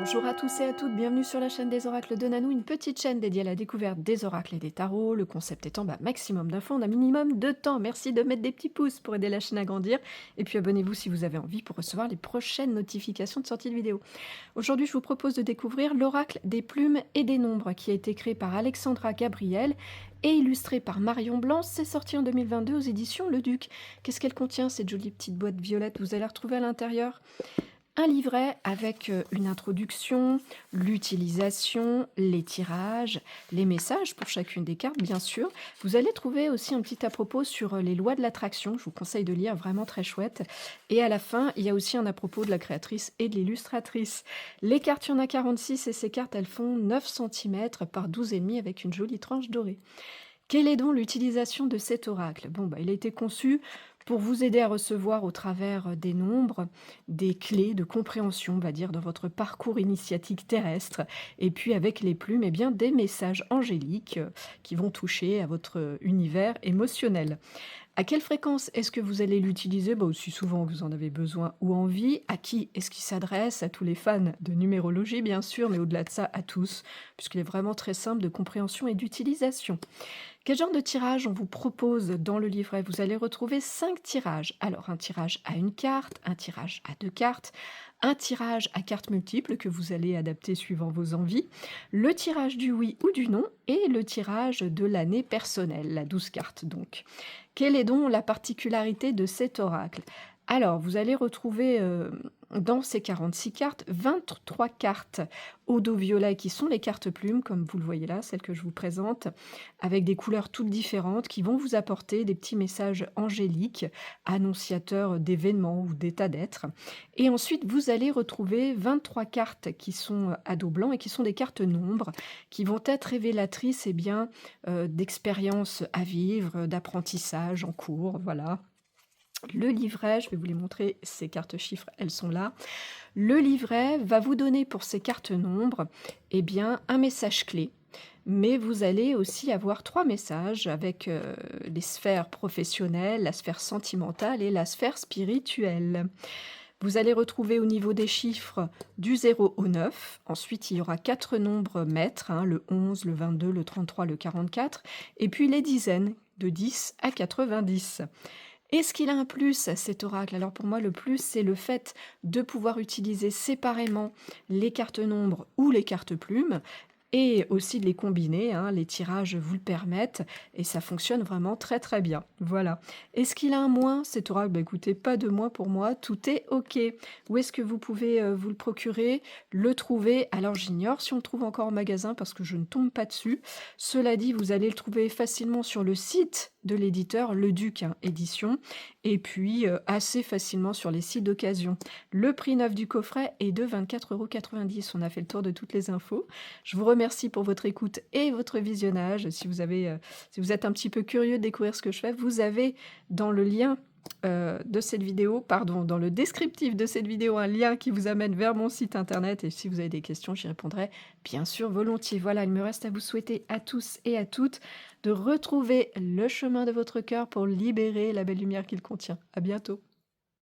Bonjour à tous et à toutes, bienvenue sur la chaîne des oracles de Nanou, une petite chaîne dédiée à la découverte des oracles et des tarots. Le concept étant maximum d'infos en un minimum de temps. Merci de mettre des petits pouces pour aider la chaîne à grandir. Et puis abonnez-vous si vous avez envie pour recevoir les prochaines notifications de sortie de vidéo. Aujourd'hui, je vous propose de découvrir l'oracle des plumes et des nombres qui a été créé par Alexandra Gabriel et illustré par Marion Blanc. C'est sorti en 2022 aux éditions Le Duc. Qu'est-ce qu'elle contient, cette jolie petite boîte violette? Vous allez la retrouver à l'intérieur un livret avec une introduction, l'utilisation, les tirages, les messages pour chacune des cartes, bien sûr. Vous allez trouver aussi un petit à propos sur les lois de l'attraction. Je vous conseille de lire, vraiment très chouette. Et à la fin, il y a aussi un à propos de la créatrice et de l'illustratrice. Les cartes, il y en a 46 et ces cartes, elles font 9 cm par 12,5 avec une jolie tranche dorée. Quelle est donc l'utilisation de cet oracle? Bon, il a été conçu pour vous aider à recevoir au travers des nombres des clés de compréhension, on va dire, dans votre parcours initiatique terrestre. Et puis avec les plumes, eh bien, des messages angéliques qui vont toucher à votre univers émotionnel. À quelle fréquence est-ce que vous allez l'utiliser? Aussi souvent que vous en avez besoin ou envie. À qui est-ce qu'il s'adresse? À tous les fans de numérologie, bien sûr, mais au-delà de ça, à tous, puisqu'il est vraiment très simple de compréhension et d'utilisation. Quel genre de tirage on vous propose dans le livret? Vous allez retrouver 5 tirages. Alors, un tirage à une carte, un tirage à 2 cartes, un tirage à cartes multiples que vous allez adapter suivant vos envies, le tirage du oui ou du non et le tirage de l'année personnelle, la 12 cartes donc. Quelle est donc la particularité de cet oracle? Alors, vous allez retrouver dans ces 46 cartes, 23 cartes au dos violet qui sont les cartes plumes, comme vous le voyez là, celles que je vous présente, avec des couleurs toutes différentes qui vont vous apporter des petits messages angéliques, annonciateurs d'événements ou d'états d'être. Et ensuite, vous allez retrouver 23 cartes qui sont à dos blanc et qui sont des cartes nombres, qui vont être révélatrices d'expériences à vivre, d'apprentissage en cours, voilà. Le livret, je vais vous les montrer, ces cartes chiffres, elles sont là. Le livret va vous donner pour ces cartes nombres, un message clé. Mais vous allez aussi avoir 3 messages avec les sphères professionnelles, la sphère sentimentale et la sphère spirituelle. Vous allez retrouver au niveau des chiffres du 0 au 9. Ensuite, il y aura 4 nombres maîtres, le 11, le 22, le 33, le 44. Et puis les dizaines, de 10 à 90. Est-ce qu'il a un plus, cet oracle? Alors pour moi, le plus, c'est le fait de pouvoir utiliser séparément les cartes nombres ou les cartes plumes et aussi de les combiner, les tirages vous le permettent et ça fonctionne vraiment très très bien. Voilà. Est-ce qu'il a un moins, cet oracle? Écoutez, pas de moins pour moi, tout est OK. Où est-ce que vous pouvez vous le procurer, le trouver? Alors j'ignore si on le trouve encore en magasin parce que je ne tombe pas dessus. Cela dit, vous allez le trouver facilement sur le site de l'éditeur, Le Duc Édition, et puis assez facilement sur les sites d'occasion. Le prix neuf du coffret est de 24,90 €. On a fait le tour de toutes les infos. Je vous remercie pour votre écoute et votre visionnage. Si vous êtes un petit peu curieux de découvrir ce que je fais, vous avez dans le lien de cette vidéo, pardon, dans le descriptif de cette vidéo, un lien qui vous amène vers mon site internet et si vous avez des questions, j'y répondrai bien sûr volontiers. Voilà, il me reste à vous souhaiter à tous et à toutes de retrouver le chemin de votre cœur pour libérer la belle lumière qu'il contient. À bientôt.